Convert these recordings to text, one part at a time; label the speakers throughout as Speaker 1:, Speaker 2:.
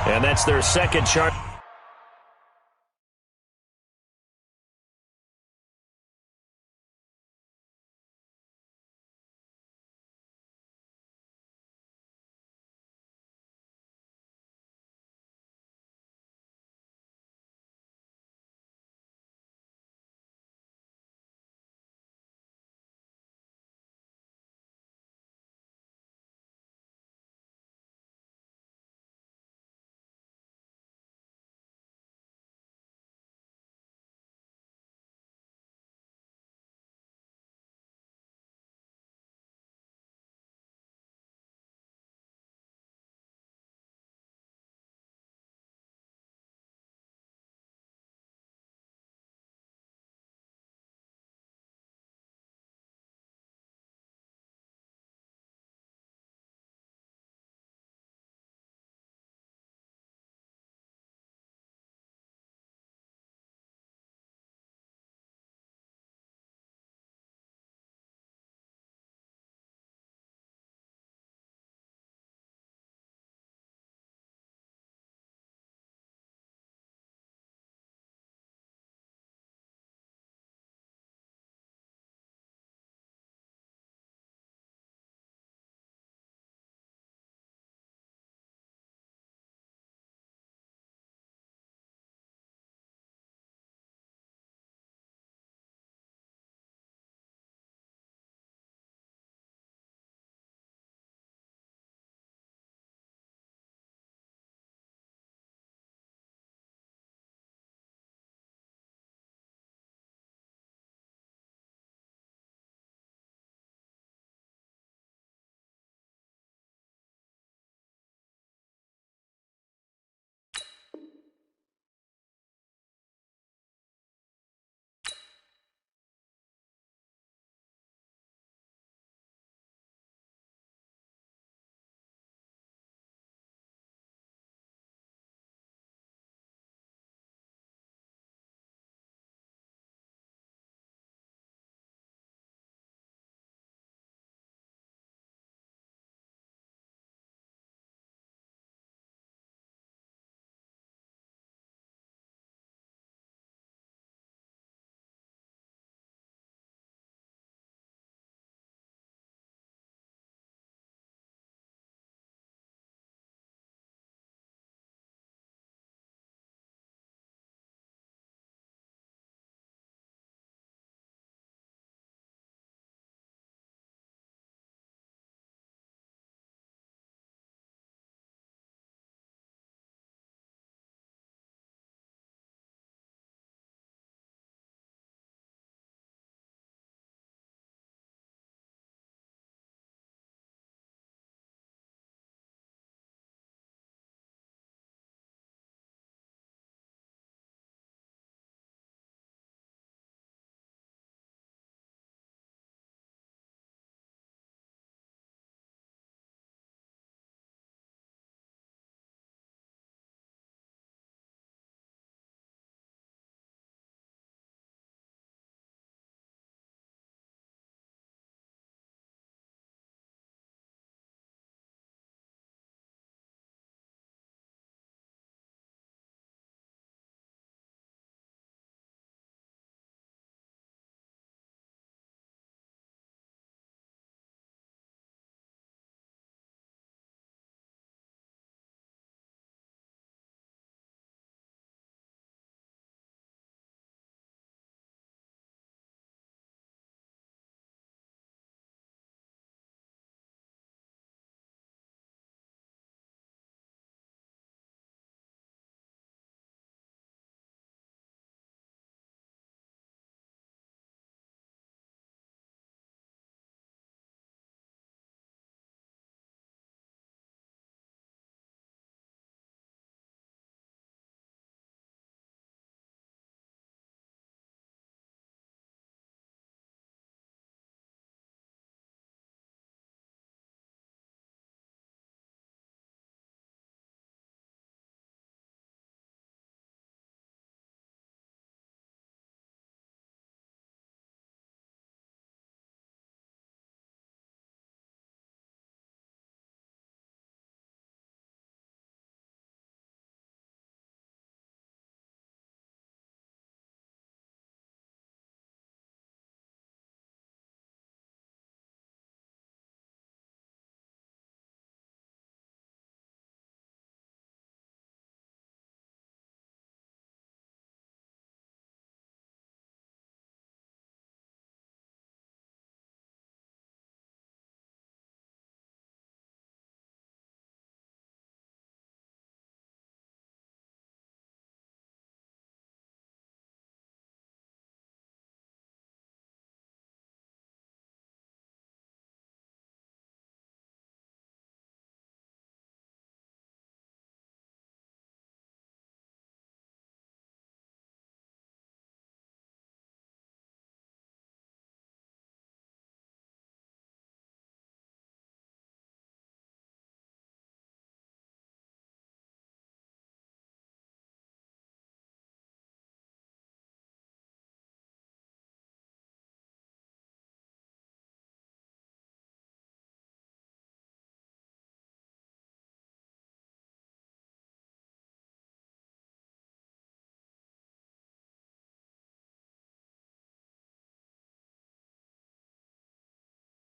Speaker 1: And that's their second charge.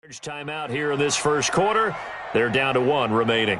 Speaker 1: Timeout here in this first quarter. They're down to 1 remaining.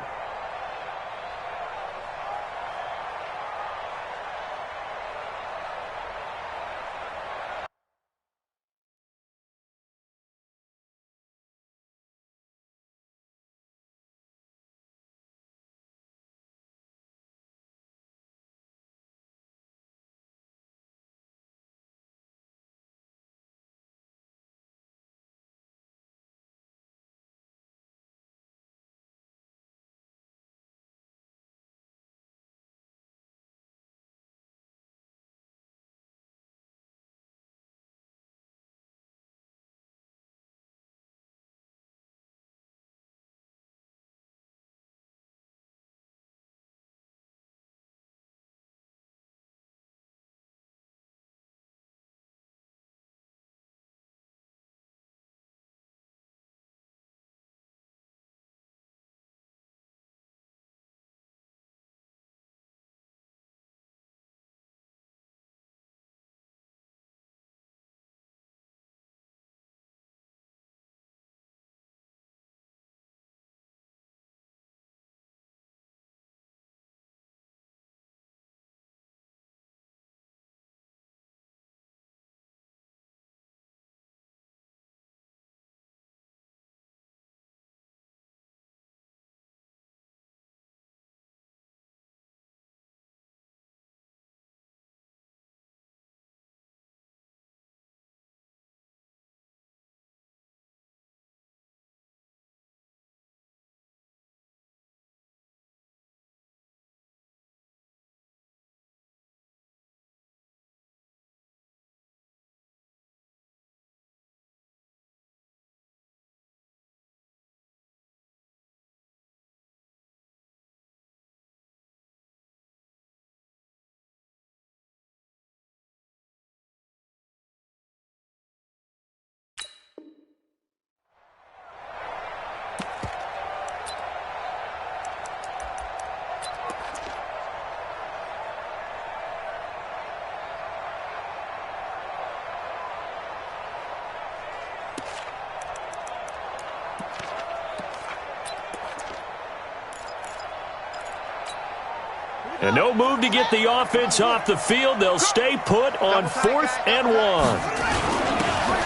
Speaker 1: And no move to get the offense off the field. They'll stay put on 4th and 1.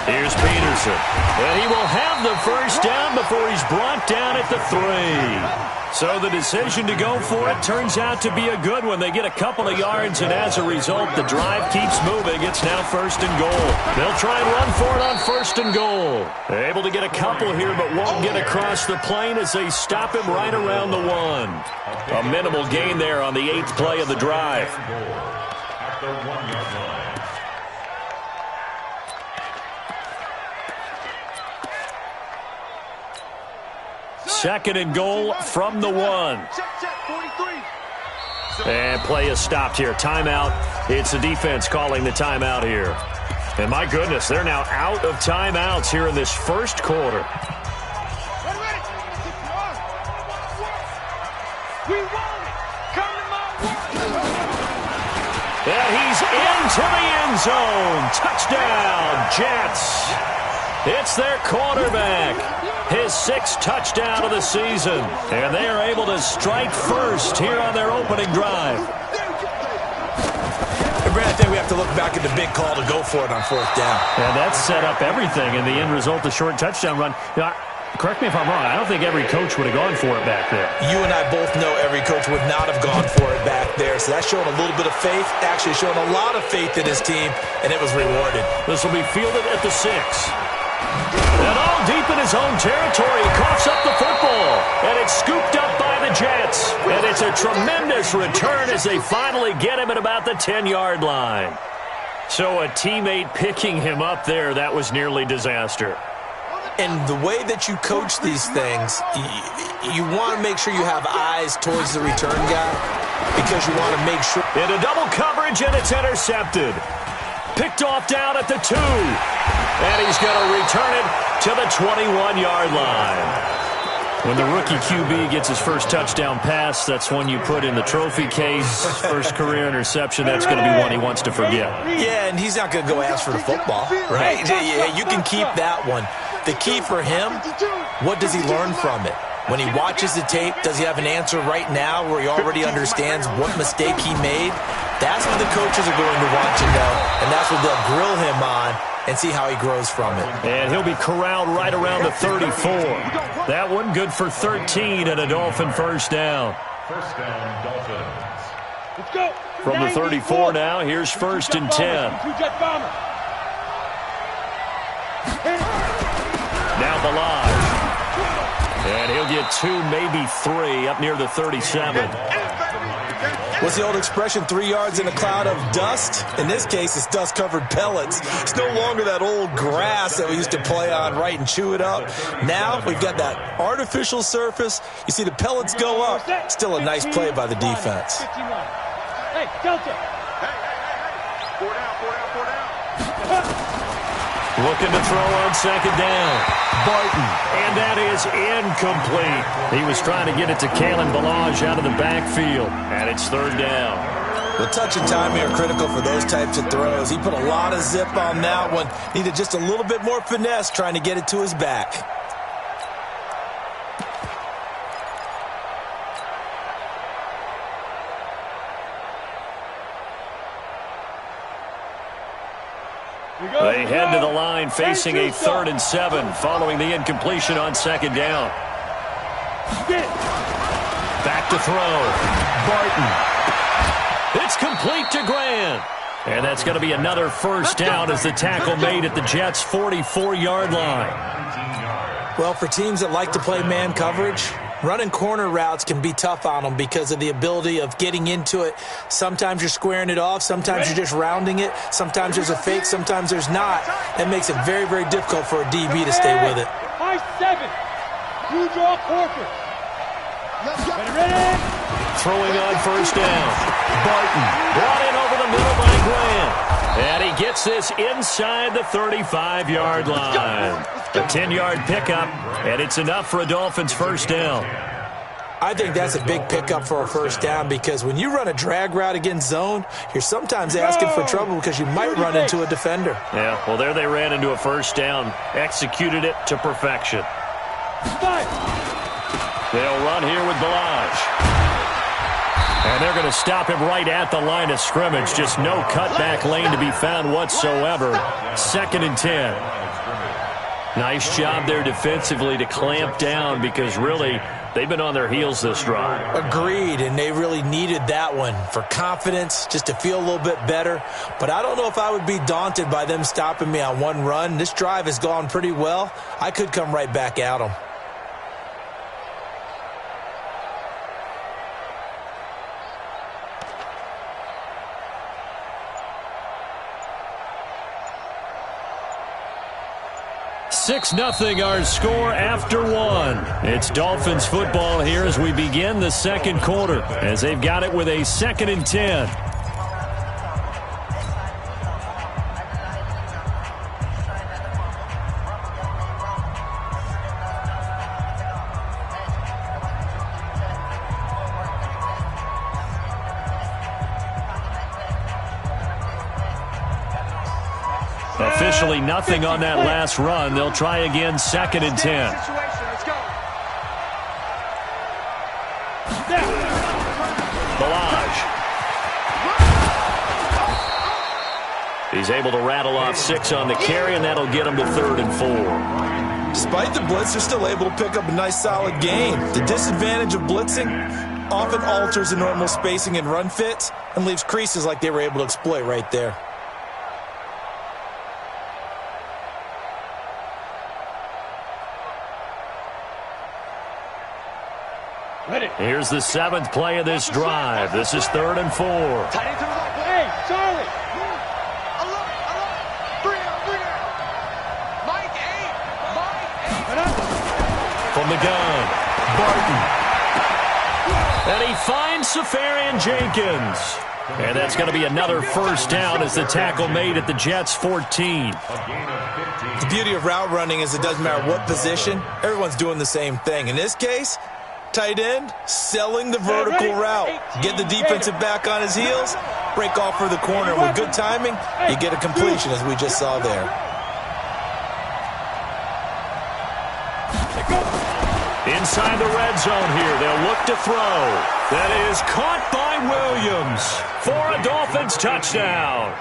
Speaker 1: Here's Peterson. And he will have the first down before he's brought down at the 3. So the decision to go for it turns out to be a good one. They get a couple of yards, and as a result, the drive keeps moving. It's now 1st and goal. They'll try and run for it on 1st and goal. They're able to get a couple here, but won't get across the plane as they stop him right around the 1. A minimal gain there on the 8th play of the drive.
Speaker 2: At the 1-yard line.
Speaker 1: Second and goal from the 1. And play is stopped here. Timeout. It's the defense calling the timeout here. And my goodness, they're now out of timeouts here in this first quarter. And he's into the end zone. Touchdown, Jets. It's their quarterback. His 6th touchdown of the season. And they are able to strike first here on their opening drive.
Speaker 3: Brad, I think we have to look back at the big call to go for it on 4th down.
Speaker 1: And that set up everything in the end result, the short touchdown run. Now, correct me if I'm wrong, I don't think every coach would have gone for it back there.
Speaker 3: You and I both know every coach would not have gone for it back there. So that's showing a little bit of faith, actually showing a lot of faith in his team, and it was rewarded.
Speaker 1: This will be fielded at the 6. And all deep in his own territory, he coughs up the football. And it's scooped up by the Jets. And it's a tremendous return as they finally get him at about the 10-yard line. So a teammate picking him up there, that was nearly disaster.
Speaker 3: And the way that you coach these things, you want to make sure you have eyes towards the return guy because you want to make sure.
Speaker 1: Into double coverage, and it's intercepted. Picked off down at the 2. And he's going to return it to the 21-yard line. When the rookie QB gets his first touchdown pass, that's one you put in the trophy case. First career interception, that's going to be one he wants to forget.
Speaker 3: Yeah, and he's not going to go ask for the football, right? Yeah, you can keep that one. The key for him, what does he learn from it? When he watches the tape, does he have an answer right now where he already understands what mistake he made? That's what the coaches are going to want to know, and that's what they'll grill him on and see how he grows from it.
Speaker 1: And he'll be corralled right around the 34. That one good for 13 and a Dolphin first down.
Speaker 2: First down, Dolphins.
Speaker 4: Let's go.
Speaker 1: From the 34 now, here's first and 10. Now Balaj. And he'll get 2, maybe 3 up near the 37.
Speaker 3: What's the old expression, 3 yards in a cloud of dust? In this case, it's dust-covered pellets. It's no longer that old grass that we used to play on, right, and chew it up. Now we've got that artificial surface. You see the pellets go up. Still a nice play by the defense.
Speaker 4: Hey, Delta. Hey. 4 down.
Speaker 1: Looking to throw on second down. Barton. And that is incomplete. He was trying to get it to Kalen Balaj out of the backfield. And it's third down.
Speaker 3: The touch and timing are critical for those types of throws. He put a lot of zip on that one. Needed just a little bit more finesse trying to get it to his back.
Speaker 1: They head to the line facing a 3rd and 7 following the incompletion on second down. Back to throw. Barton. It's complete to Grant. And that's going to be another first down as the tackle made at the Jets' 44-yard line.
Speaker 3: Well, for teams that like to play man coverage, running corner routes can be tough on them because of the ability of getting into it. Sometimes you're squaring it off. Sometimes you're just rounding it. Sometimes there's a fake. Sometimes there's not. That makes it very, very difficult for a DB to stay with it.
Speaker 4: High 7. You draw quarter. Ready?
Speaker 1: Throwing on first down. Barton brought in over the middle by Grant. And he gets this inside the 35-yard line. A 10-yard pickup, and it's enough for a Dolphins first down.
Speaker 3: I think that's a big pickup for a first down because when you run a drag route against zone, you're sometimes asking for trouble because you might run into a defender.
Speaker 1: Yeah, well, there they ran into a first down. Executed it to perfection. They'll run here with Balaj. And they're going to stop him right at the line of scrimmage. Just no cutback lane to be found whatsoever. 2nd and 10. Nice job there defensively to clamp down because really they've been on their heels this drive.
Speaker 3: Agreed, and they really needed that one for confidence, just to feel a little bit better. But I don't know if I would be daunted by them stopping me on one run. This drive has gone pretty well. I could come right back at them.
Speaker 1: Six 0 our score after 1. It's Dolphins football here as we begin the second quarter, as they've got it with a 2nd and 10. Officially nothing on that last run. They'll try again, 2nd and 10. Balaj. He's able to rattle off 6 on the carry, and that'll get him to 3rd and 4.
Speaker 3: Despite the blitz, they're still able to pick up a nice, solid gain. The disadvantage of blitzing often alters the normal spacing and run fits and leaves creases like they were able to exploit right there.
Speaker 1: Here's the 7th play of this drive. This is 3rd and 4.
Speaker 4: Hey, Charlie.
Speaker 1: From the gun, Barton. And he finds Safarian Jenkins. And that's going to be another first down as the tackle made at the Jets' 14.
Speaker 3: The beauty of route running is it doesn't matter what position. Everyone's doing the same thing. In this case, tight end, selling the vertical route. Get the defensive back on his heels, break off for the corner. With good timing, you get a completion, as we just saw there.
Speaker 1: Inside the red zone here, they'll look to throw. That is caught by Williams for a Dolphins touchdown.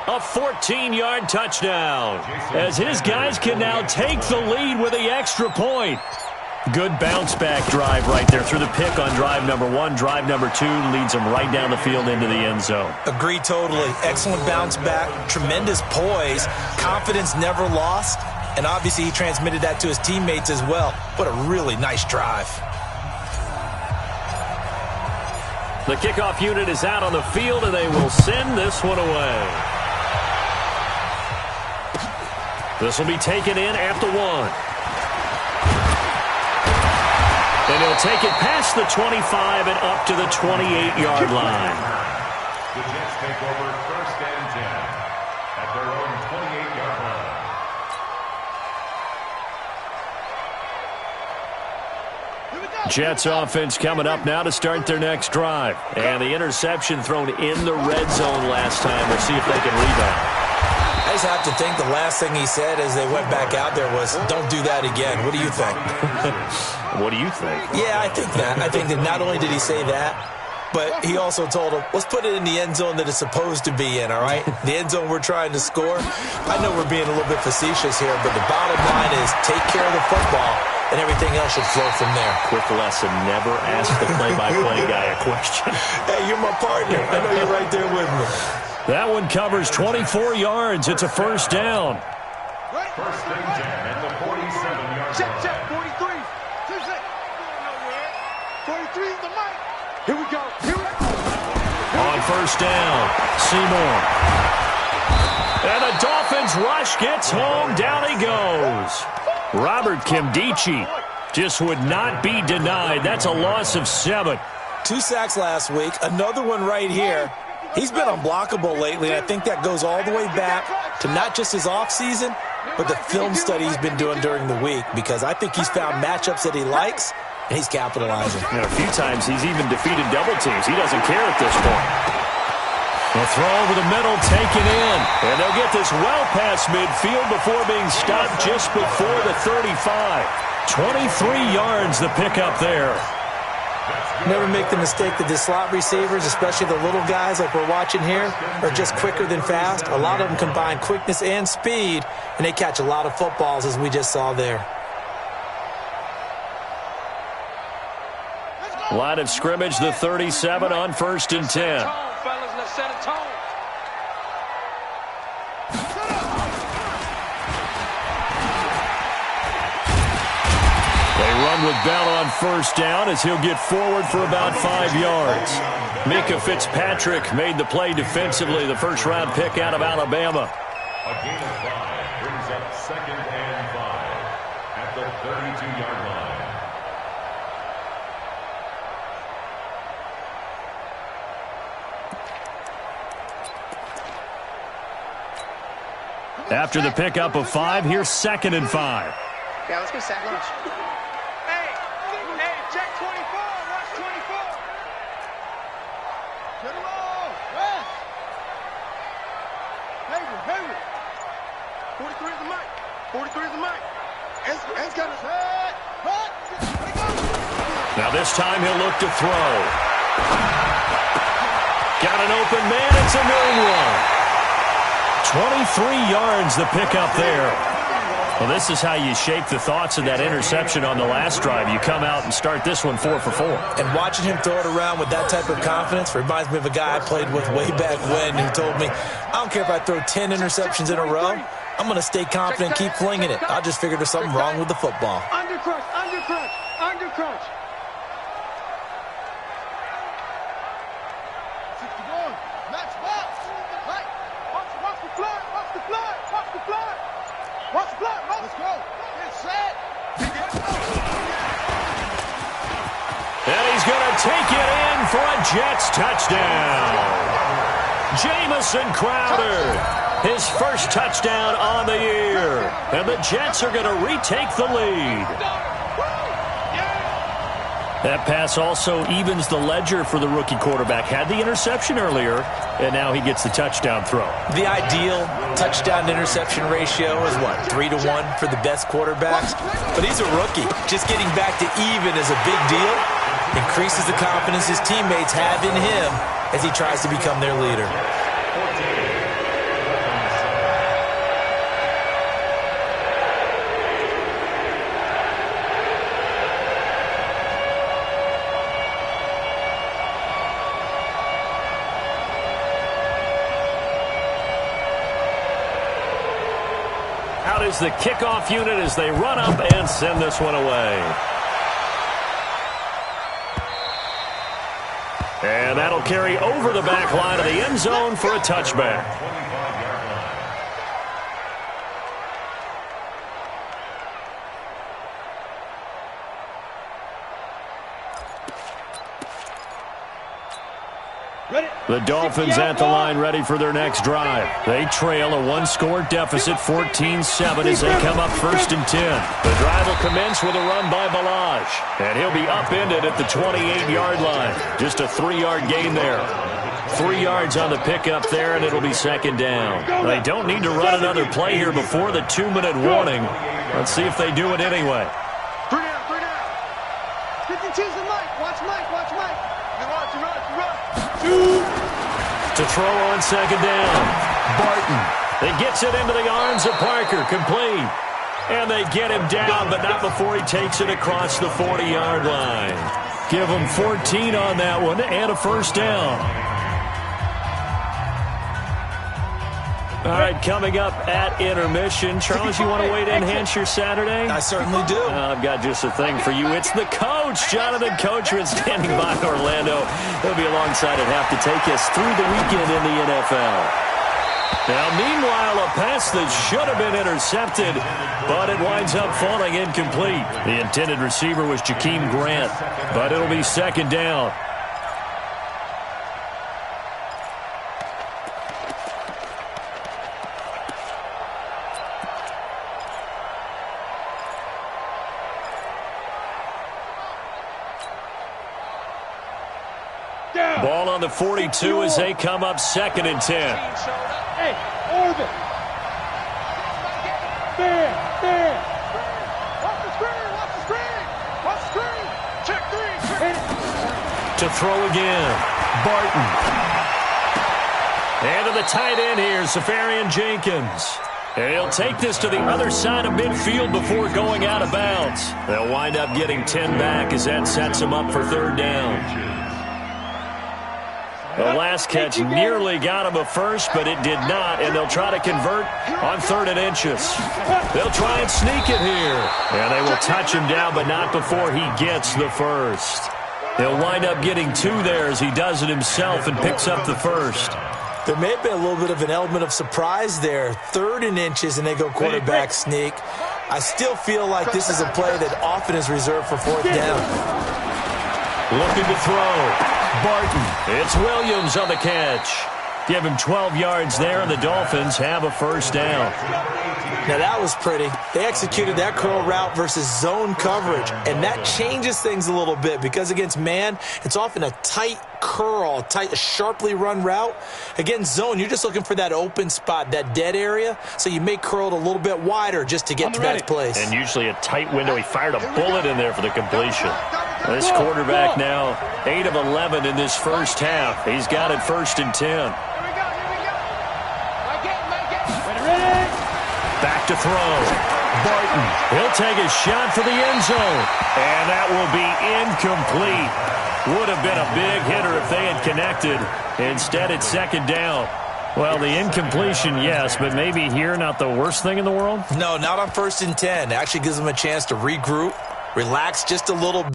Speaker 1: A 14-yard touchdown, as his guys can now take the lead with the extra point. Good bounce-back drive right there through the pick on drive number 1. Drive number 2 leads them right down the field into the end zone.
Speaker 3: Agree totally. Excellent bounce-back, tremendous poise, confidence never lost, and obviously he transmitted that to his teammates as well. What a really nice drive.
Speaker 1: The kickoff unit is out on the field, and they will send this one away. This will be taken in at the 1. And he'll take it past the 25 and up to the 28-yard line.
Speaker 2: The Jets take over 1st and 10 at their own 28-yard line.
Speaker 1: Jets offense coming up now to start their next drive. And the interception thrown in the red zone last time. We'll see if they can rebound.
Speaker 3: I just have to think the last thing he said as they went back out there was, don't do that again. What do you think?
Speaker 1: What do you think?
Speaker 3: Yeah, I think that. I think that not only did he say that, but he also told him, let's put it in the end zone that it's supposed to be in, all right? The end zone we're trying to score. I know we're being a little bit facetious here, but the bottom line is take care of the football, and everything else should flow from there.
Speaker 1: Quick lesson, never ask the play-by-play guy a question.
Speaker 3: Hey, you're my partner. I know you're right there with me.
Speaker 1: That one covers 24 yards. It's a first down.
Speaker 2: 1st and 10 at the 47-yard line.
Speaker 4: Check, 43. 43 is the mic. Here we go.
Speaker 1: On first down, Seymour. And the Dolphins rush gets home. Down he goes. Robert Kimdichie just would not be denied. That's a loss of 7.
Speaker 3: 2 sacks last week. Another one right here. He's been unblockable lately, and I think that goes all the way back to not just his offseason, but the film study he's been doing during the week, because I think he's found matchups that he likes, and he's capitalizing.
Speaker 1: And a few times he's even defeated double teams. He doesn't care at this point. The throw over the middle taken in, and they'll get this well past midfield before being stopped just before the 35. 23 yards the pickup there.
Speaker 3: Never make the mistake that the slot receivers, especially the little guys like we're watching here, are just quicker than fast. A lot of them combine quickness and speed, and they catch a lot of footballs, as we just saw there.
Speaker 1: Line of scrimmage, the 37 on 1st and 10. Run with Bell on first down as he'll get forward for about 5 yards. Mika Fitzpatrick made the play defensively, the first-round pick out of Alabama.
Speaker 2: A gain of 5 brings up 2nd and 5 at the 32-yard line.
Speaker 1: After the pickup of 5, here's 2nd and 5.
Speaker 5: Yeah, let's go sack lunch.
Speaker 4: Check 24, rush 24. Get him on, rest. Hayward. 43 is the mic. 43 is the mic. Ed's got it.
Speaker 1: Now this time he'll look to throw. Got an open man. It's a long one. 23 yards the pickup there. Well, this is how you shape the thoughts of that interception on the last drive. You come out and start this one 4 for 4.
Speaker 3: And watching him throw it around with that type of confidence reminds me of a guy I played with way back when who told me, I don't care if I throw 10 interceptions in a row, I'm going to stay confident and keep flinging it. I just figured there's something wrong with the football.
Speaker 4: Undercrunch. Watch the block. Let's go. Get set.
Speaker 1: And he's going to take it in for a Jets touchdown. Jamison Crowder, his first touchdown on the year. And the Jets are going to retake the lead. That pass also evens the ledger for the rookie quarterback. Had the interception earlier, and now he gets the touchdown throw.
Speaker 3: The ideal touchdown-to-interception ratio is, what, 3-to-1 for the best quarterbacks? But he's a rookie. Just getting back to even is a big deal. Increases the confidence his teammates have in him as he tries to become their leader.
Speaker 1: Out is the kickoff unit as they run up and send this one away. And that'll carry over the back line of the end zone for a touchback. The Dolphins at the line ready for their next drive. They trail a one-score deficit, 14-7, as they come up 1st and 10. The drive will commence with a run by Balaj, and he'll be upended at the 28-yard line. Just a 3-yard gain there. 3 yards on the pickup there, and it'll be 2nd down. They don't need to run another play here before the 2-minute warning. Let's see if they do it anyway.
Speaker 4: 3 down. 52's the Mike. Watch Mike. You run.
Speaker 1: To throw on 2nd down. Barton. He gets it into the arms of Parker. Complete. And they get him down, but not before he takes it across the 40-yard line. Give him 14 on that one and a 1st down. All right, coming up at intermission. Charles, you want to wait to enhance your Saturday?
Speaker 3: I certainly do.
Speaker 1: I've got just a thing for you. It's the coach, Jonathan Coachman, standing by Orlando. He'll be alongside at half to take us through the weekend in the NFL. Now, meanwhile, a pass that should have been intercepted, but it winds up falling incomplete. The intended receiver was Jakeem Grant, but it'll be 2nd down. Ball on the 42 as they come up 2nd and 10.
Speaker 4: Hey, orbit. There. Watch the screen. Check 3.
Speaker 1: To throw again. Barton. And to the tight end here, Safarian Jenkins. And he'll take this to the other side of midfield before going out of bounds. They'll wind up getting 10 back as that sets them up for 3rd down. The last catch nearly got him a 1st, but it did not, and they'll try to convert on 3rd and inches. They'll try and sneak it here, and they will touch him down, but not before he gets the 1st. They'll wind up getting 2 there as he does it himself and picks up the 1st.
Speaker 3: There may have been a little bit of an element of surprise there. 3rd and inches, and they go quarterback sneak. I still feel like this is a play that often is reserved for 4th down.
Speaker 1: Looking to throw. Barton. It's Williams on the catch. Give him 12 yards there, and the Dolphins have a 1st down.
Speaker 3: Now, that was pretty. They executed that curl route versus zone coverage, and that changes things a little bit because against man, it's often a tight curl, a sharply run route. Against zone, you're just looking for that open spot, that dead area, so you may curl it a little bit wider just to get to that place.
Speaker 1: And usually a tight window. He fired a bullet in there for the completion. This quarterback now 8 of 11 in this 1st half. He's got it 1st and 10. Back to throw. Barton. He'll take a shot for the end zone. And that will be incomplete. Would have been a big hitter if they had connected. Instead, it's 2nd down. Well, the incompletion, yes, but maybe here not the worst thing in the world?
Speaker 3: No, not on 1st and 10. It actually gives them a chance to regroup, relax just a little bit.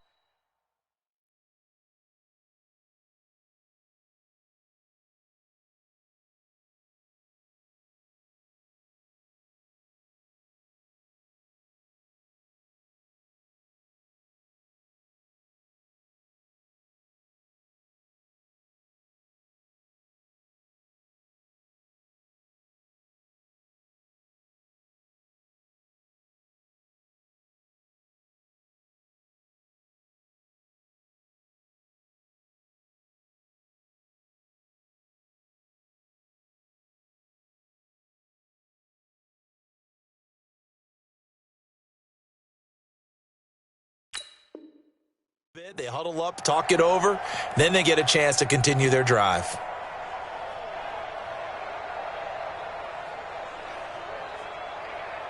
Speaker 3: bit, they huddle up, talk it over, then they get a chance to continue their drive.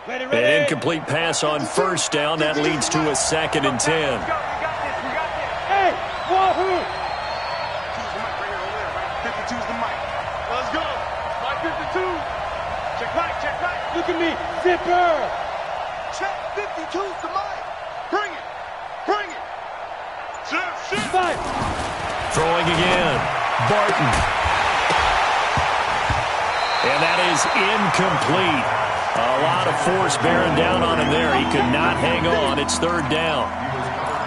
Speaker 1: An incomplete pass on first down. That leads to a 2nd and 10.
Speaker 4: Hey, wahoo! 52's the mic. Let's go. Mike 52. Check Mike, check Mike. Look at me. Zipper. Check 52's the mic. Bring it. Bring it. Shit. Fight.
Speaker 1: Throwing again. Barton. And that is incomplete. A lot of force bearing down on him there. He could not hang on. It's 3rd down.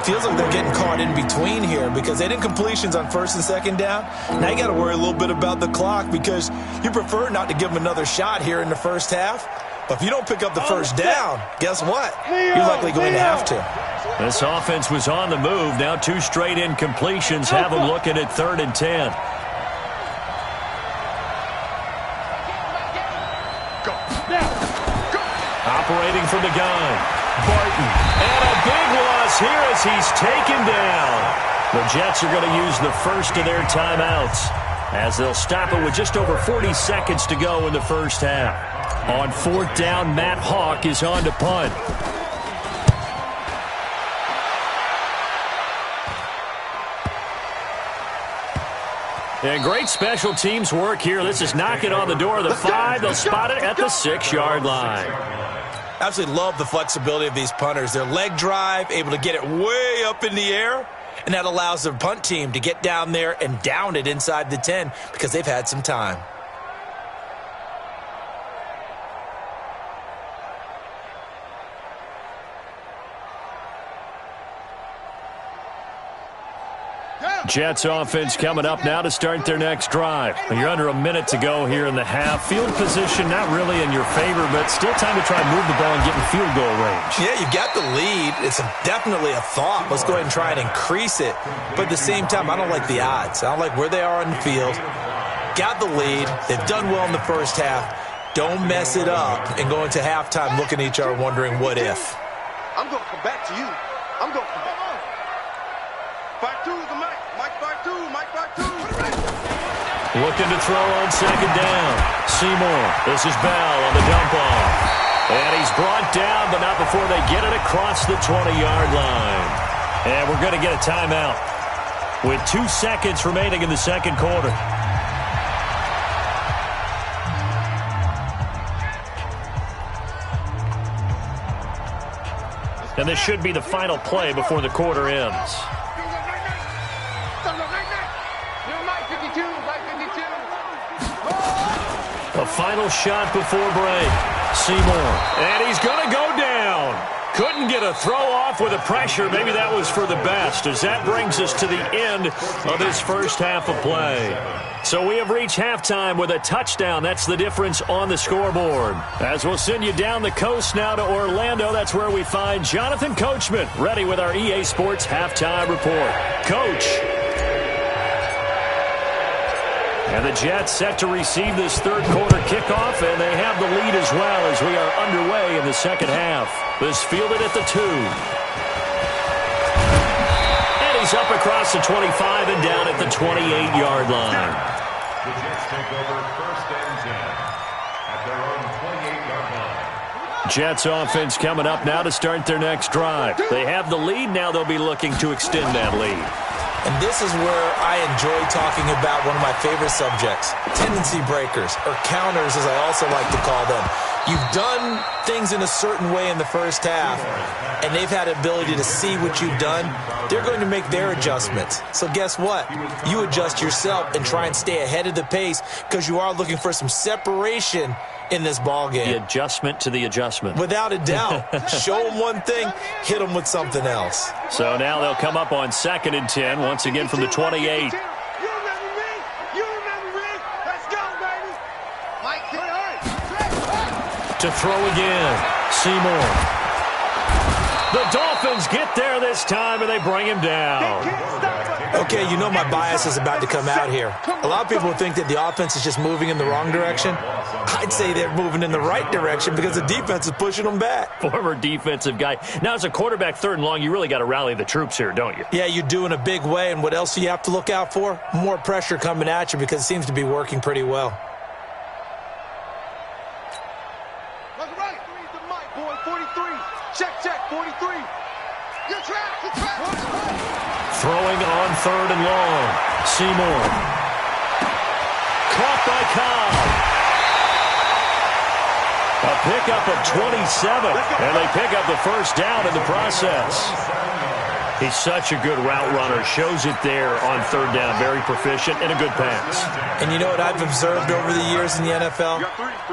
Speaker 3: Feels like they're getting caught in between here because they didn't completions on 1st and 2nd down. Now you got to worry a little bit about the clock because you prefer not to give them another shot here in the first half. But if you don't pick up the first down, guess what? You're likely going to have to.
Speaker 1: This offense was on the move. Now 2 straight incompletions have them looking at 3rd and 10. Operating from the gun, Barton. And a big loss here as he's taken down. The Jets are going to use the first of their timeouts as they'll stop it with just over 40 seconds to go in the first half. On 4th down, Matt Hawk is on to punt. And great special teams work here. This is knocking on the door of the 5. They'll spot it at the 6-yard line.
Speaker 3: Absolutely love the flexibility of these punters. Their leg drive, able to get it way up in the air, and that allows their punt team to get down there and down it inside the 10 because they've had some time.
Speaker 1: Jets offense coming up now to start their next drive. You're under a minute to go here in the half. Field position not really in your favor, but still time to try and move the ball and get in field goal range.
Speaker 3: Yeah, you got the lead. It's definitely a thought. Let's go ahead and try and increase it. But at the same time, I don't like the odds. I don't like where they are on the field. Got the lead. They've done well in the first half. Don't mess it up and go into halftime looking at each other wondering what if.
Speaker 4: I'm going to come back to you. I'm going to come back. 5-2's the mic. Mike 5-2. Mike 5-2.
Speaker 1: Looking to throw on 2nd down. Seymour. This is Bell on the dump off. And he's brought down, but not before they get it across the 20-yard line. And we're going to get a timeout with 2 seconds remaining in the second quarter. And this should be the final play before the quarter ends. A final shot before break. Seymour. And he's going to go down. Couldn't get a throw off with the pressure. Maybe that was for the best, as that brings us to the end of this first half of play. So we have reached halftime with a touchdown. That's the difference on the scoreboard. As we'll send you down the coast now to Orlando, that's where we find Jonathan Coachman, ready with our EA Sports halftime report. Coach. And the Jets set to receive this third quarter kickoff, and they have the lead as well as we are underway in the second half. This fielded at the 2. And he's up across the 25 and down at the 28-yard line.
Speaker 2: The Jets take over 1st and 10 at their own 28-yard line.
Speaker 1: Jets offense coming up now to start their next drive. They have the lead. Now they'll be looking to extend that lead.
Speaker 3: And this is where I enjoy talking about one of my favorite subjects, tendency breakers, or counters as I also like to call them. You've done things in a certain way in the first half, and they've had the ability to see what you've done. They're going to make their adjustments. So guess what? You adjust yourself and try and stay ahead of the pace because you are looking for some separation in this ball game.
Speaker 1: The adjustment to the adjustment.
Speaker 3: Without a doubt. Show them one thing, hit them with something else.
Speaker 1: So now they'll come up on 2nd and 10, once again from the 28.
Speaker 4: You remember me? You remember me? Let's go, baby. Mike,
Speaker 1: to throw again. Seymour. The Dolphins get there this time, and they bring him down.
Speaker 3: Okay, you know my bias is about to come out here. A lot of people think that the offense is just moving in the wrong direction. I'd say they're moving in the right direction because the defense is pushing them back.
Speaker 1: Former defensive guy. Now, as a quarterback, 3rd and long, you really got to rally the troops here, don't you?
Speaker 3: Yeah, you do in a big way, and what else do you have to look out for? More pressure coming at you because it seems to be working pretty well.
Speaker 1: Throwing on 3rd and long. Seymour. Caught by Cobb. A pickup of 27. And they pick up the first down in the process. He's such a good route runner. Shows it there on 3rd down. Very proficient and a good pass.
Speaker 3: And you know what I've observed over the years in the NFL?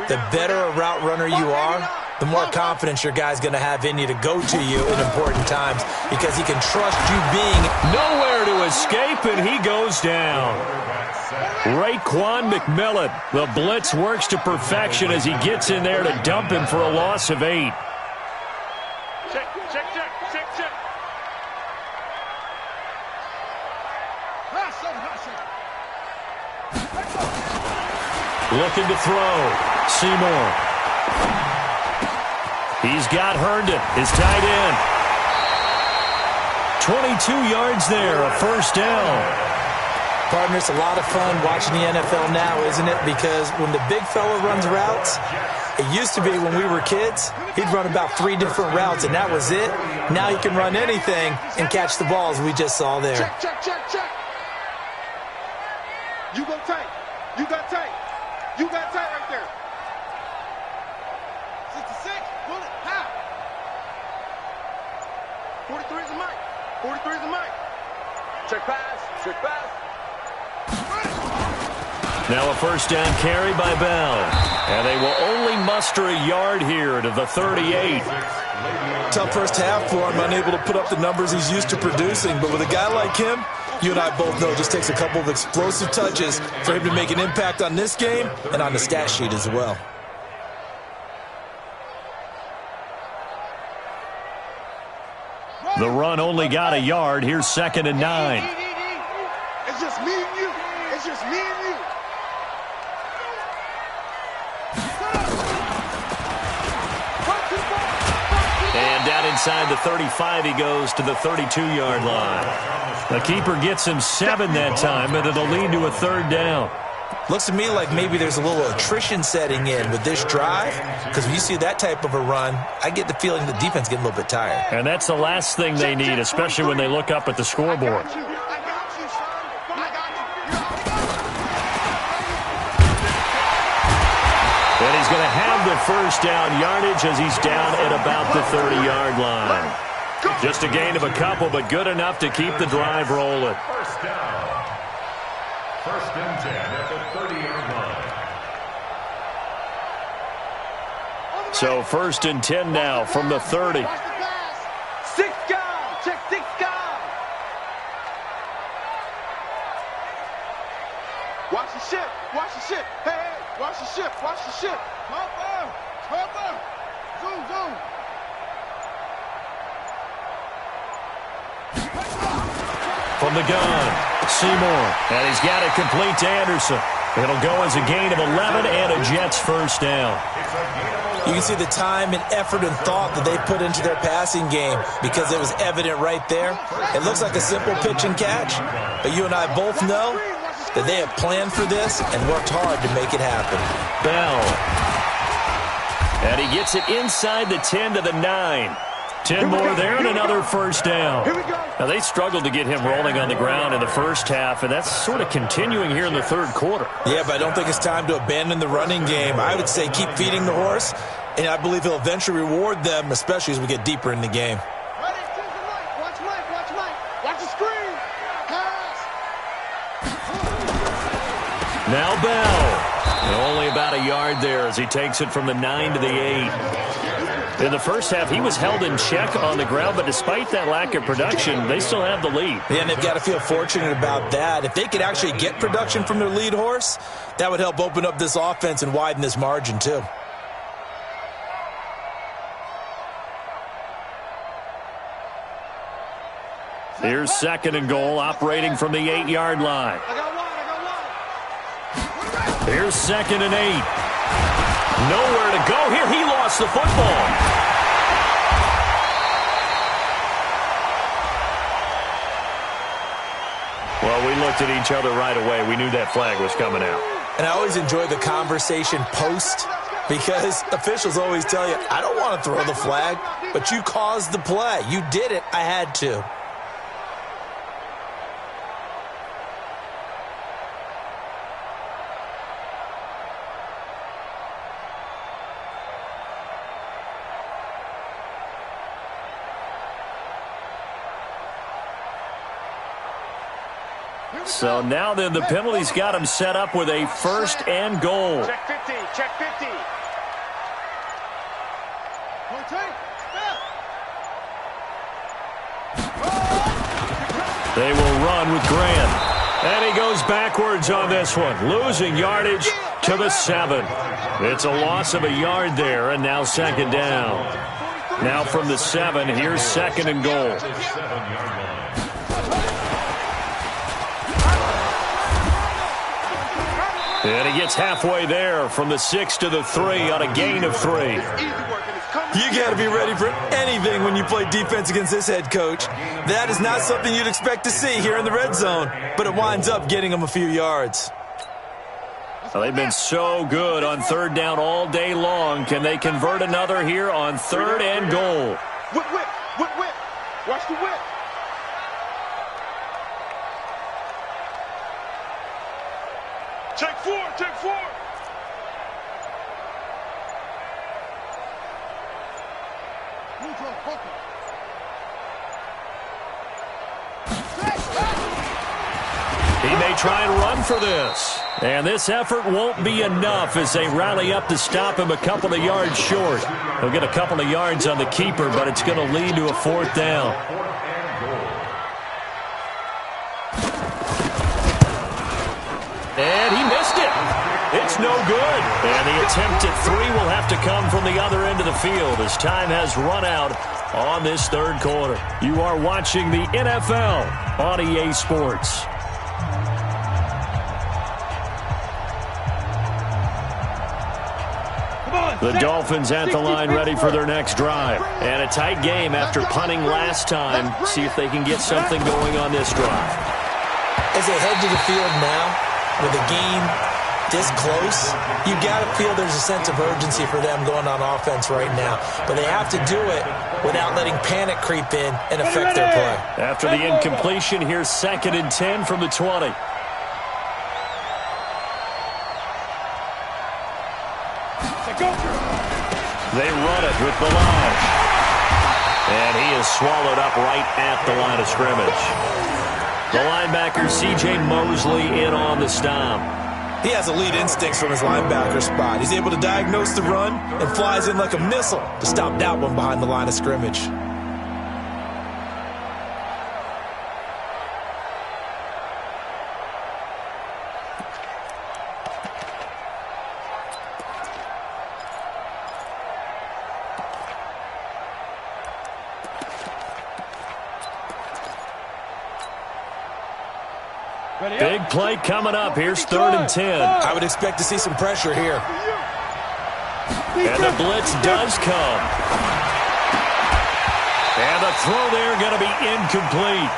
Speaker 3: The better a route runner you are, the more confidence your guy's going to have in you to go to you in important times because he can trust you being
Speaker 1: nowhere to escape, and he goes down. Raekwon McMillan. The blitz works to perfection as he gets in there to dump him for a loss of 8.
Speaker 4: Check.
Speaker 1: Looking to throw. Seymour. He's got Herndon, his tight end. 22 yards there, a first down.
Speaker 3: Partner, it's a lot of fun watching the NFL now, isn't it? Because when the big fella runs routes, it used to be when we were kids, he'd run about 3 different routes, and that was it. Now he can run anything and catch the balls we just saw there.
Speaker 4: Check. You go tight. You got tight. You got tight right there. 66, pull it, half. 43 is a mic. 43 is a mic. Check pass.
Speaker 1: Now a first down carry by Bell. And they will only muster a yard here to the 38.
Speaker 3: Tough first half for him, unable to put up the numbers he's used to producing. But with a guy like him, you and I both know it just takes a couple of explosive touches for him to make an impact on this game and on the stat sheet as well.
Speaker 1: The run only got a yard. Here's 2nd and 9.
Speaker 4: It's just me and you. It's just me and you.
Speaker 1: And down inside the 35, he goes to the 32-yard line. The keeper gets him 7 that time, and it'll lead to a 3rd down.
Speaker 3: Looks to me like maybe there's a little attrition setting in with this drive, because when you see that type of a run, I get the feeling the defense getting a little bit tired.
Speaker 1: And that's the last thing they need, especially when they look up at the scoreboard. And he's going to have the first down yardage as he's down at about the 30-yard line. Just a gain of a couple, but good enough to keep the drive rolling.
Speaker 2: First down. 1st and 10 at the 30-yard line.
Speaker 1: So 1st and 10 now from the 30.
Speaker 4: 6 guys. Check 6 guys. Watch the ship. Hey, watch the ship. Cover. Zoom.
Speaker 1: From the gun, Seymour, and he's got it complete to Anderson. It'll go as a gain of 11 and a Jets first down.
Speaker 3: You can see the time and effort and thought that they put into their passing game because it was evident right there. It looks like a simple pitch and catch, but you and I both know that they have planned for this and worked hard to make it happen.
Speaker 1: Bell. And he gets it inside the 10 to the 9. 10 more there and another first down. Now, they struggled to get him rolling on the ground in the first half, and that's sort of continuing here in the 3rd quarter.
Speaker 3: Yeah, but I don't think it's time to abandon the running game. I would say keep feeding the horse, and I believe he'll eventually reward them, especially as we get deeper in the game.
Speaker 4: Watch Mike. Watch the screen. Pass.
Speaker 1: Now Bell. And only about a yard there as he takes it from the 9 to the 8. In the first half, he was held in check on the ground, but despite that lack of production, they still have the lead.
Speaker 3: Yeah, and they've got to feel fortunate about that. If they could actually get production from their lead horse, that would help open up this offense and widen this margin, too.
Speaker 1: Here's 2nd and goal, operating from the 8-yard line. Here's 2nd and 8. Nowhere to go here. He lost the football. Well, we looked at each other right away. We knew that flag was coming out.
Speaker 3: And I always enjoy the conversation post, because officials always tell you, I don't want to throw the flag, but you caused the play. You did it. I had to.
Speaker 1: So now then, the penalty's got him set up with a 1st and goal.
Speaker 4: Check 50, check 50.
Speaker 1: They will run with Grant. And he goes backwards on this one, losing yardage to the 7. It's a loss of a yard there, and now 2nd down. Now from the 7, here's 2nd and goal. And he gets halfway there from the 6 to the 3 on a gain of 3.
Speaker 3: You got to be ready for anything when you play defense against this head coach. That is not something you'd expect to see here in the red zone, but it winds up getting him a few yards.
Speaker 1: Well, they've been so good on 3rd down all day long. Can they convert another here on 3rd and goal?
Speaker 4: Whip, whip, whip, whip. Watch the whip. Take 4, take 4.
Speaker 1: He may try and run for this. And this effort won't be enough as they rally up to stop him a couple of yards short. He'll get a couple of yards on the keeper, but it's going to lead to a 4th down. And he missed it. It's no good. And the attempt at 3 will have to come from the other end of the field as time has run out on this 3rd quarter. You are watching the NFL on EA Sports. The Dolphins at the line ready for their next drive. And a tight game after punting last time. See if they can get something going on this drive.
Speaker 3: As they head to the field now, with the game this close, you got to feel there's a sense of urgency for them going on offense right now. But they have to do it without letting panic creep in and affect their play.
Speaker 1: After the incompletion, here's 2nd and 10 from the 20. They run it with Balaj. And he is swallowed up right at the line of scrimmage. The linebacker, C.J. Mosley, in on the stop.
Speaker 3: He has elite instincts from his linebacker spot. He's able to diagnose the run and flies in like a missile to stop that one behind the line of scrimmage.
Speaker 1: Big play coming up. Here's 3rd and 10.
Speaker 3: I would expect to see some pressure here.
Speaker 1: And the blitz does come. And the throw there going to be incomplete.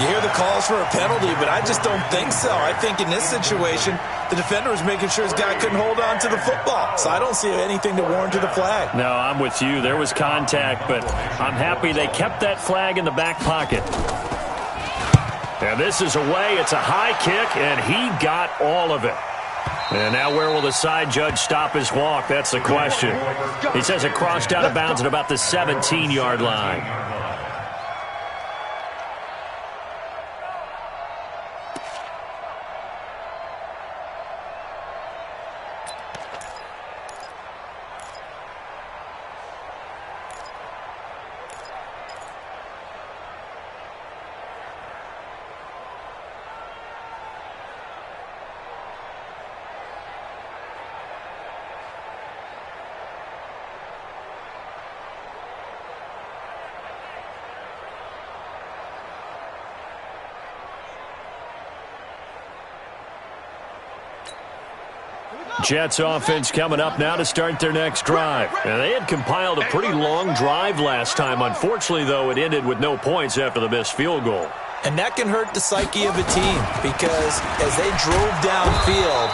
Speaker 3: You hear the calls for a penalty, but I just don't think so. I think in this situation, the defender was making sure his guy couldn't hold on to the football. So I don't see anything to warrant the flag.
Speaker 1: No, I'm with you. There was contact, but I'm happy they kept that flag in the back pocket. And this is away. It's a high kick, and he got all of it. And now where will the side judge stop his walk? That's the question. He says it crossed out of bounds at about the 17-yard line. Jets offense coming up now to start their next drive. And they had compiled a pretty long drive last time. Unfortunately, though, it ended with no points after the missed field goal.
Speaker 3: And that can hurt the psyche of a team because as they drove downfield,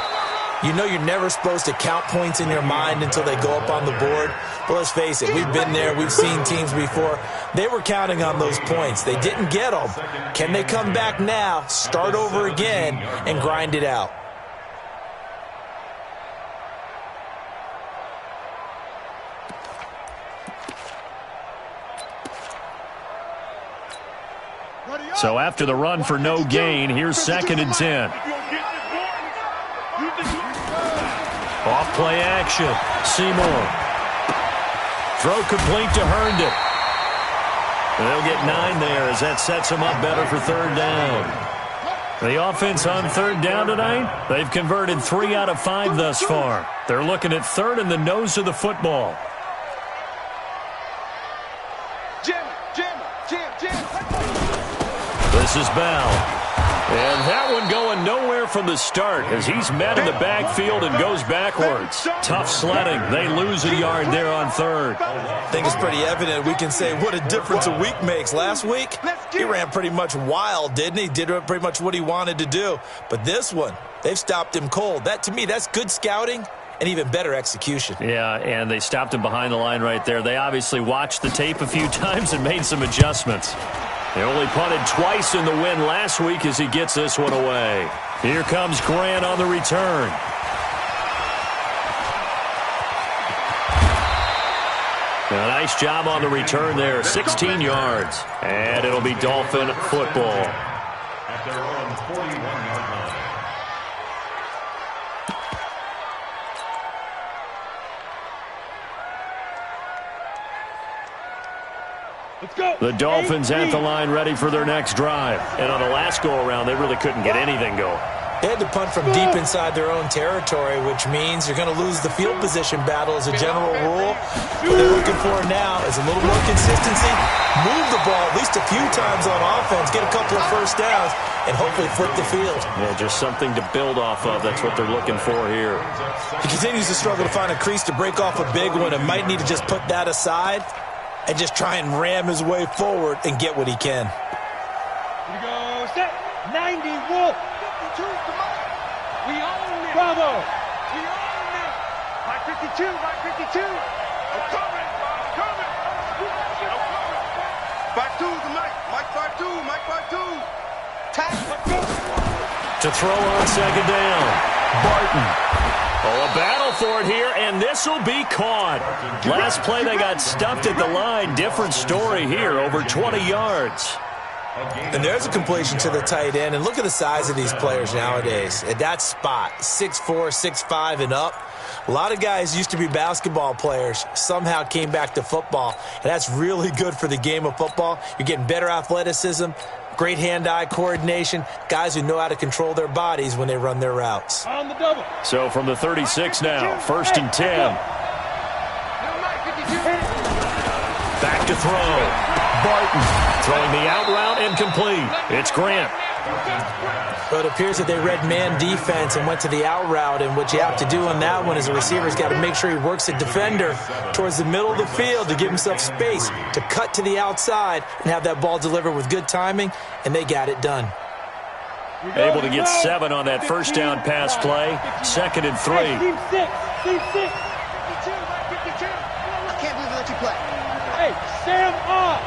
Speaker 3: you know you're never supposed to count points in your mind until they go up on the board. But let's face it, we've been there. We've seen teams before. They were counting on those points. They didn't get them. Can they come back now, start over again, and grind it out?
Speaker 1: So after the run for no gain, here's 2nd and 10. Off play action. Seymour. Throw complete to Herndon. They'll get 9 there as that sets them up better for 3rd down. The offense on 3rd down tonight, they've converted 3 out of 5 thus far. They're looking at 3rd and the nose of the football. This is Bell. And that one going nowhere from the start as he's met in the backfield and goes backwards. Tough sledding. They lose a yard there on 3rd.
Speaker 3: I think it's pretty evident. We can say what a difference a week makes. Last week, he ran pretty much wild, didn't he? Did pretty much what he wanted to do. But this one, they've stopped him cold. That, to me, that's good scouting and even better execution.
Speaker 1: Yeah, and they stopped him behind the line right there. They obviously watched the tape a few times and made some adjustments. They only punted twice in the win last week as he gets this one away. Here comes Grant on the return. A nice job on the return there, 16 yards. And it'll be Dolphin football.
Speaker 2: At their own 41-yard line.
Speaker 4: Let's go.
Speaker 1: The Dolphins at the line ready for their next drive. And on the last go-around, they really couldn't get anything going.
Speaker 3: They had to punt from deep inside their own territory, which means you're going to lose the field position battle as a general rule. What they're looking for now is a little more consistency, move the ball at least a few times on offense, get a couple of first downs, and hopefully flip the field.
Speaker 1: Yeah, just something to build off of. That's what they're looking for here.
Speaker 3: He continues to struggle to find a crease to break off a big one and might need to just put that aside and just try and ram his way forward and get what he can.
Speaker 4: Here we go. Set. 90 Wolf. 52 to Mike. We own it. Bravo. We own it. Mike 52. Mike 52. I'm coming. I'm coming. Back two to Mike. Mike 5-2. Mike 5-2. Tap. Let's go.
Speaker 1: To throw on 2nd down. Barton. Oh, a battle for it here, and this will be caught. Last play, they got stuffed at the line. Different story here, over 20 yards.
Speaker 3: And there's a completion to the tight end. And look at the size of these players nowadays. At that spot, 6'4", 6'5", and up. A lot of guys used to be basketball players, somehow came back to football. And that's really good for the game of football. You're getting better athleticism, great hand-eye coordination, guys who know how to control their bodies when they run their routes.
Speaker 4: On the double.
Speaker 1: So from the 36 now, 1st and 10. Back to throw. Barton throwing the out route and complete. It's Grant.
Speaker 3: But it appears that they read man defense and went to the out route, and what you have to do on that one is a receiver's got to make sure he works a defender towards the middle of the field to give himself space to cut to the outside and have that ball delivered with good timing, and they got it done.
Speaker 1: Able to get 7 on that first down pass play. 2nd and 3.
Speaker 4: Team 6. Team 6. 52, 52. I can't believe they let you play. Hey, Sam off.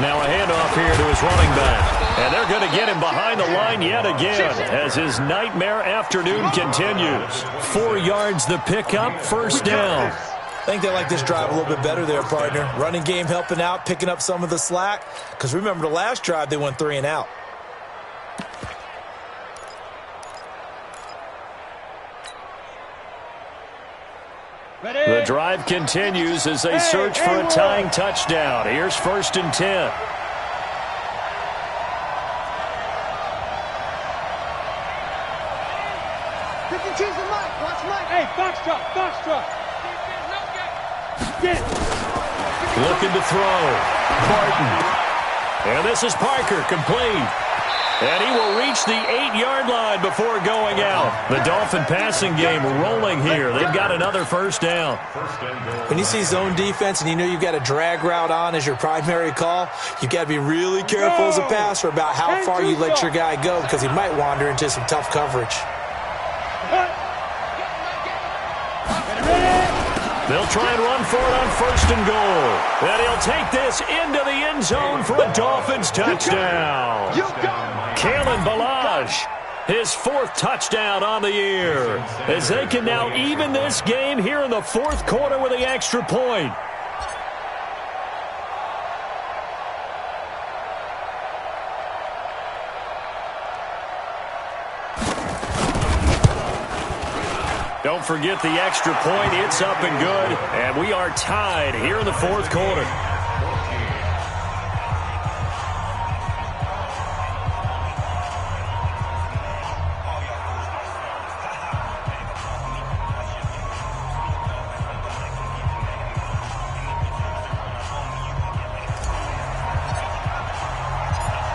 Speaker 1: Now a handoff here to his running back. And they're going to get him behind the line yet again as his nightmare afternoon continues. 4 yards the pickup, 1st down.
Speaker 3: I think they like this drive a little bit better there, partner. Running game helping out, picking up some of the slack. Because remember the last drive, they went 3 and out.
Speaker 1: The drive continues as they search for a tying touchdown. Here's 1st and 10.
Speaker 4: Hey, Foxtrot.
Speaker 1: Looking to throw. Barton. And this is Parker, complete. And he will reach reach the 8-yard line before going out. The Dolphin passing game rolling here. They've got another first down.
Speaker 3: When you see zone defense and you know you've got a drag route on as your primary call, you've got to be really careful as a passer about how far you let your guy go because he might wander into some tough coverage.
Speaker 1: They'll try and run for it on first and goal. And he'll take this into the end zone for a Dolphins touchdown. Kalen Ballage, his 4th touchdown on the year, as they can now even this game here in the 4th quarter with the extra point. Don't forget the extra point. It's up and good. And we are tied here in the 4th quarter.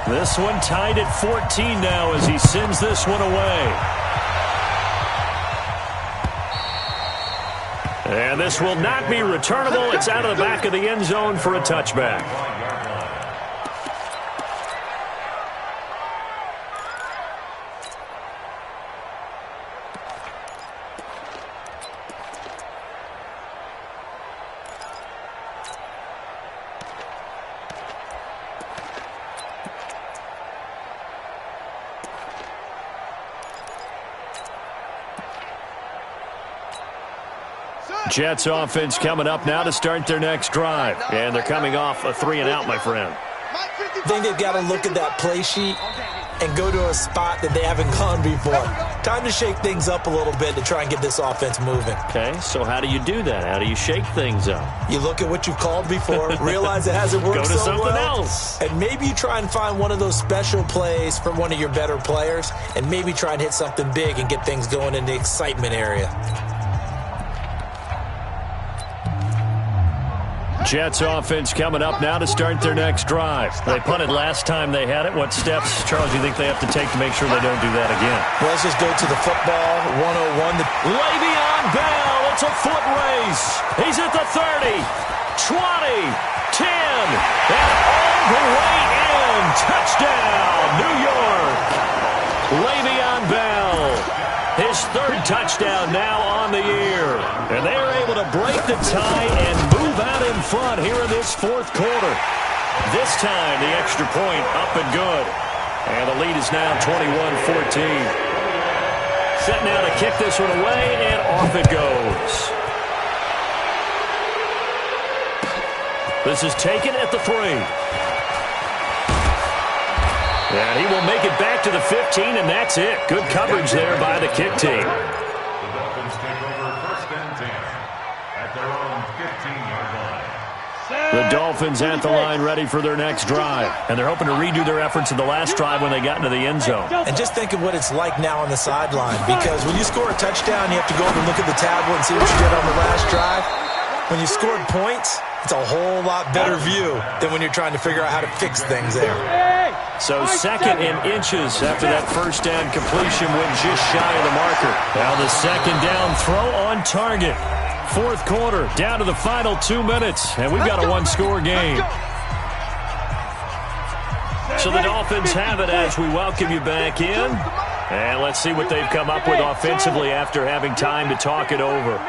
Speaker 1: This one tied at 14 now as he sends this one away. And this will not be returnable. It's out of the back of the end zone for a touchback. Jets offense coming up now to start their next drive. And they're coming off a 3-and-out, my friend.
Speaker 3: I think they've got to look at that play sheet and go to a spot that they haven't gone before. Time to shake things up a little bit to try and get this offense moving.
Speaker 1: Okay, so how do you do that? How do you shake things up?
Speaker 3: You look at what you've called before, realize it hasn't worked
Speaker 1: so well. Go to something else.
Speaker 3: And maybe you try and find one of those special plays from one of your better players, and maybe try and hit something big and get things going in the excitement area.
Speaker 1: Jets offense coming up now to start their next drive. They punted last time they had it. What steps, Charles, do you think they have to take to make sure they don't do that again?
Speaker 3: Well, let's just go to the football 101.
Speaker 1: Le'Veon Bell, it's a foot race. He's at the 30, 20, 10, and all the way in. Touchdown, New York. Le'Veon Bell, his 3rd touchdown now on the year. And they are able to break the tie and move out in front here in this 4th quarter. This time, the extra point up and good. And the lead is now 21-14. Set now to kick this one away, and off it goes. This is taken at the 3. And he will make it back to the 15, and that's it. Good coverage there by the kick team.
Speaker 2: The Dolphins take over first and 10 at their own 15-yard line.
Speaker 1: The Dolphins at the line ready for their next drive. And they're hoping to redo their efforts in the last drive when they got into the end zone.
Speaker 3: And just think of what it's like now on the sideline, because when you score a touchdown, you have to go over and look at the tablet and see what you did on the last drive. When you scored points, it's a whole lot better view than when you're trying to figure out how to fix things there.
Speaker 1: So 2nd and inches after that first down completion went just shy of the marker. Now the 2nd down throw on target. 4th quarter, down to the final 2 minutes, and we've got a 1-score game. So the Dolphins have it as we welcome you back in. And let's see what they've come up with offensively after having time to talk it over.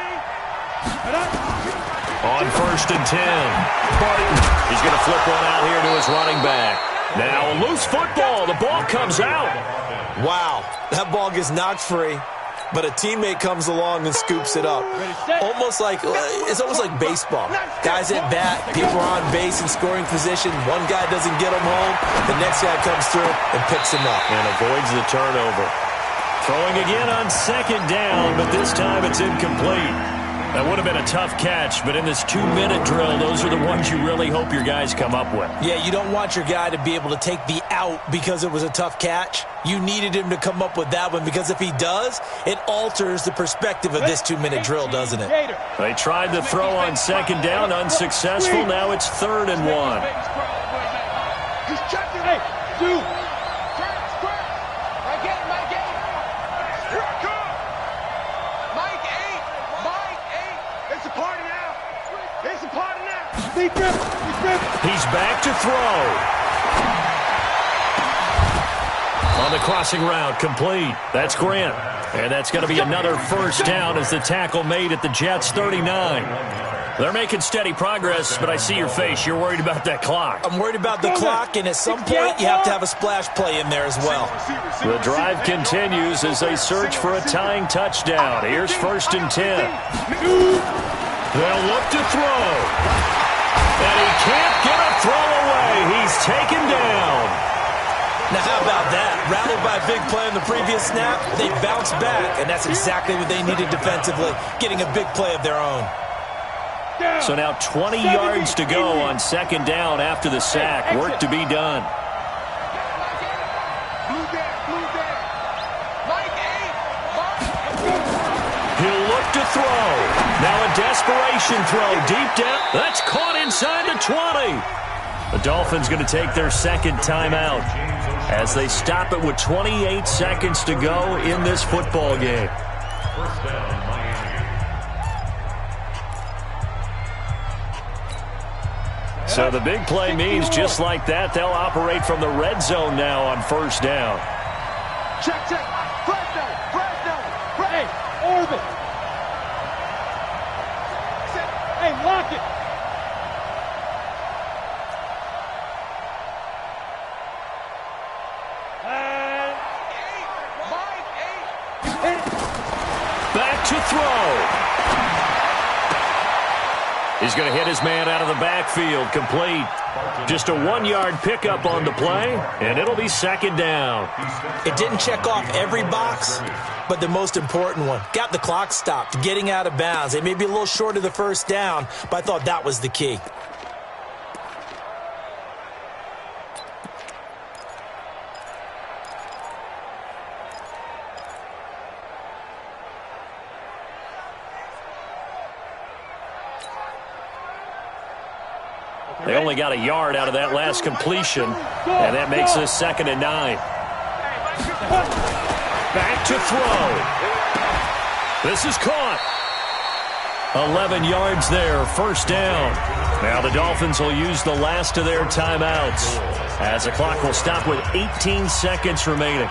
Speaker 1: On 1st and 10, Barton. He's going to flip one out here to his running back. Now a loose football. The ball comes out.
Speaker 3: Wow, that ball gets knocked free, but a teammate comes along and scoops it up. It's almost like baseball. Guys at bat, people are on base in scoring position. One guy doesn't get him home. The next guy comes through and picks him up.
Speaker 1: And avoids the turnover. Throwing again on 2nd down, but this time it's incomplete. That would have been a tough catch, but in this 2-minute drill, those are the ones you really hope your guys come up with.
Speaker 3: Yeah, you don't want your guy to be able to take the out because it was a tough catch. You needed him to come up with that one, because if he does, it alters the perspective of this 2-minute drill, doesn't it?
Speaker 1: They tried the throw on 2nd down, unsuccessful. Now it's 3rd and 1. He's back to throw. On the crossing route, complete. That's Grant. And that's going to be another first down as the tackle made at the Jets' 39. They're making steady progress, but I see your face. You're worried about that clock.
Speaker 3: I'm worried about the clock, and at some point, you have to have a splash play in there as well.
Speaker 1: The drive continues as they search for a tying touchdown. Here's 1st and 10. They'll look to throw. And he can't get a throw away. He's taken down.
Speaker 3: Now, how about that? Rattled by a big play on the previous snap, they bounce back, and that's exactly what they needed defensively, getting a big play of their own.
Speaker 1: So now 20 yards to go on 2nd down after the sack. Work to be done. He'll look to throw. Now a desperation throw deep down. That's caught inside the 20. The Dolphins going to take their 2nd timeout as they stop it with 28 seconds to go in this football game.
Speaker 2: First down, Miami.
Speaker 1: So the big play means just like that, they'll operate from the red zone now on 1st down.
Speaker 4: Check. Flash down. Hey, orbit. Hey, lock it.
Speaker 1: Back to throw. He's going to hit his man out of the backfield, complete. Just a 1-yard pickup on the play, and it'll be 2nd down.
Speaker 3: It didn't check off every box, but the most important one. Got the clock stopped, getting out of bounds. It may be a little short of the 1st down, but I thought that was the key.
Speaker 1: They only got a yard out of that last completion, and that makes this 2nd and 9. Back to throw. This is caught. 11 yards there, 1st down. Now the Dolphins will use the last of their timeouts as the clock will stop with 18 seconds remaining.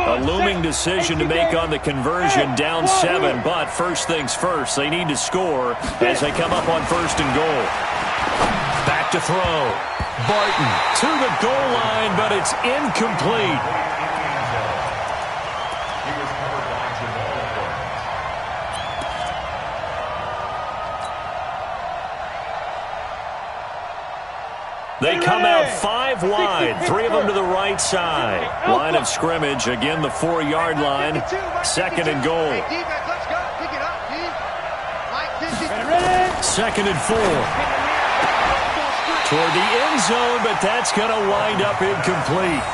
Speaker 1: A looming decision to make on the conversion, down 7, but first things first, they need to score as they come up on 1st and goal. Back to throw. Barton to the goal line, but it's incomplete. They come out 5 wide, 3 of them to the right side. Line of scrimmage, again the 4-yard line, 2nd and goal. 2nd and 4. Toward the end zone, but that's going to wind up incomplete.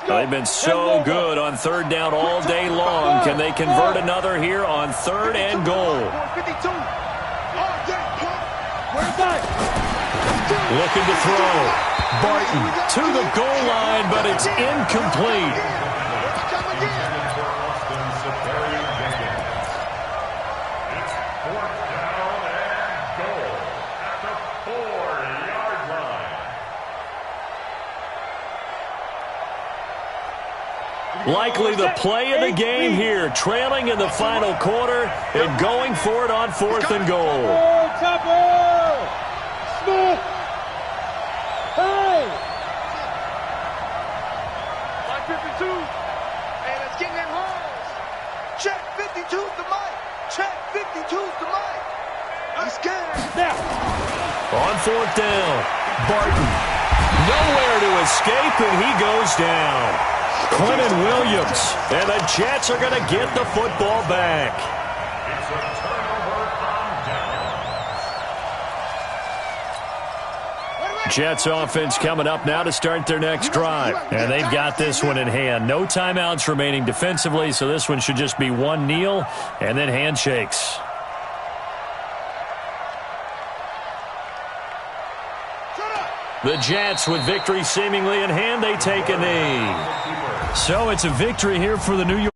Speaker 1: They've been so good on 3rd down all day long. Can they convert another here on 3rd and goal? Looking to throw. Barton to the goal line, but it's incomplete. Likely the play of the game here, trailing in the final quarter and going for it on 4th and goal.
Speaker 4: Smith. Hey. 52. Hey, let's get in that holes. Check 52. 52's the mic. Check 52's the mic. I'm scared.
Speaker 1: Now. On fourth down, Barton. Nowhere to escape, and he goes down. Quentin Williams. And the Jets are going to get the football back.
Speaker 2: It's a turnover on downs.
Speaker 1: Jets offense coming up now to start their next drive. And they've got this one in hand. No timeouts remaining defensively, so this one should just be one kneel and then handshakes. The Jets, with victory seemingly in hand, they take a knee. So it's a victory here for the New York.